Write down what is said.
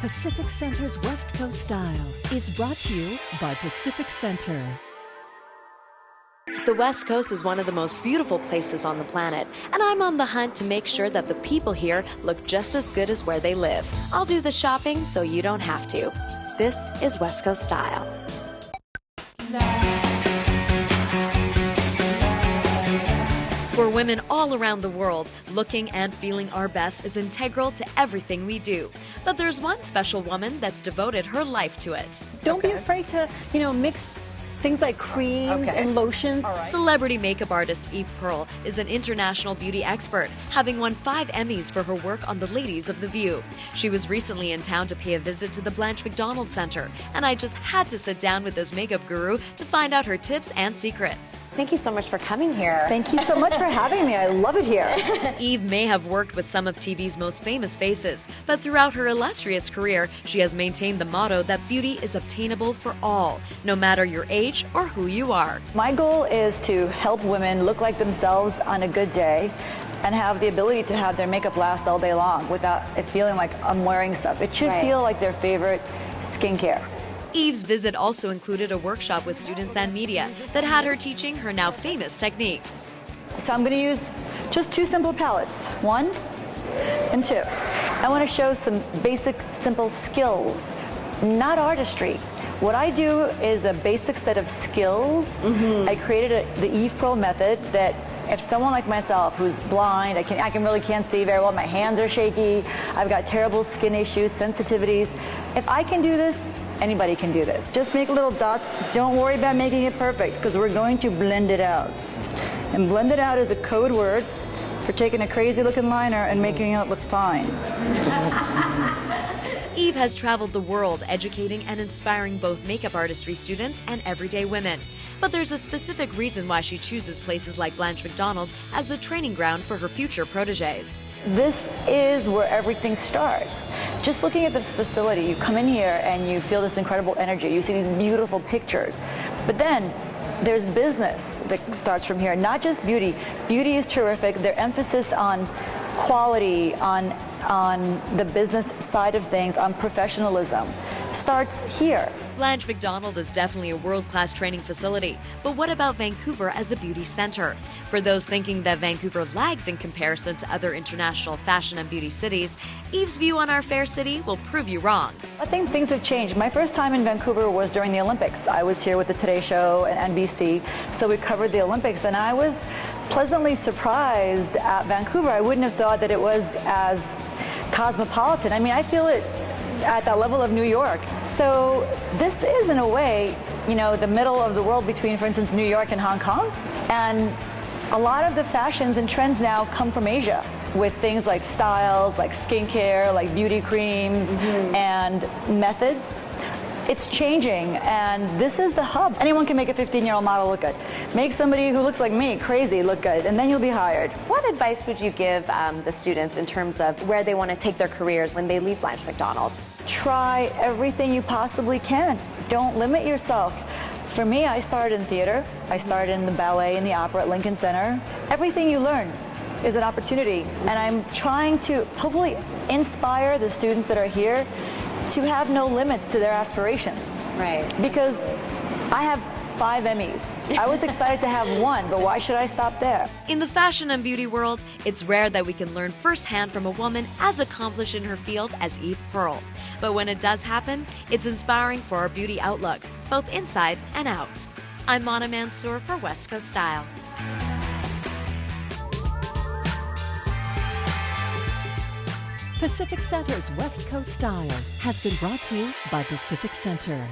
Pacific Centre's West Coast Style is brought to you by Pacific Centre. The West Coast is one of the most beautiful places on the planet, and I'm on the hunt to make sure that the people here look just as good as where they live. I'll do the shopping so you don't have to. This is West Coast Style. For women all around the world, looking and feeling our best is integral to everything we do. But there's one special woman that's devoted her life to it. Don't be afraid to, mix things like creams and lotions. Right. Celebrity makeup artist Eve Pearl is an international beauty expert, having won 5 Emmys for her work on The Ladies of the View. She was recently in town to pay a visit to the Blanche MacDonald Centre, and I just had to sit down with this makeup guru to find out her tips and secrets. Thank you so much for coming here. Thank you so much for having me. I love it here. Eve may have worked with some of TV's most famous faces, but throughout her illustrious career, she has maintained the motto that beauty is obtainable for all, no matter your age or who you are. My goal is to help women look like themselves on a good day and have the ability to have their makeup last all day long without it feeling like I'm wearing stuff. It should feel like their favorite skincare. Eve's visit also included a workshop with students and media that had her teaching her now famous techniques. So I'm going to use just 2 simple palettes, 1 and 2. I want to show some basic, simple skills, not artistry. What I do is a basic set of skills. I created the Eve Pearl method that if someone like myself who's blind, I really can't see very well, my hands are shaky, I've got terrible skin issues, sensitivities. If I can do this, anybody can do this. Just make little dots. Don't worry about making it perfect because we're going to blend it out. And blend it out is a code word for taking a crazy looking liner and making it look fine. Eve has traveled the world educating and inspiring both makeup artistry students and everyday women. But there's a specific reason why she chooses places like Blanche MacDonald as the training ground for her future proteges. This is where everything starts. Just looking at this facility, you come in here and you feel this incredible energy. You see these beautiful pictures. But then there's business that starts from here, not just beauty. Beauty is terrific. Their emphasis on quality, on the business side of things, on professionalism, starts here. Blanche MacDonald is definitely a world-class training facility, but what about Vancouver as a beauty center? For those thinking that Vancouver lags in comparison to other international fashion and beauty cities, Eve's view on our fair city will prove you wrong. I think things have changed. My first time in Vancouver was during the Olympics. I was here with the Today Show and NBC, so we covered the Olympics, and I was pleasantly surprised at Vancouver. I wouldn't have thought that it was as cosmopolitan. I mean, I feel it at that level of New York. So this is, in a way, the middle of the world between, for instance, New York and Hong Kong. And a lot of the fashions and trends now come from Asia with things like styles, like skincare, like beauty creams and methods. It's changing, and this is the hub. Anyone can make a 15-year-old model look good. Make somebody who looks like me crazy look good, and then you'll be hired. What advice would you give the students in terms of where they want to take their careers when they leave Blanche MacDonald? Try everything you possibly can. Don't limit yourself. For me, I started in theater. I started in the ballet and the opera at Lincoln Center. Everything you learn is an opportunity, and I'm trying to hopefully inspire the students that are here to have no limits to their aspirations. Right. Because I have 5 Emmys. I was excited to have 1, but why should I stop there? In the fashion and beauty world, it's rare that we can learn firsthand from a woman as accomplished in her field as Eve Pearl. But when it does happen, it's inspiring for our beauty outlook, both inside and out. I'm Mana Mansour for West Coast Style. Pacific Centre's West Coast Style has been brought to you by Pacific Centre.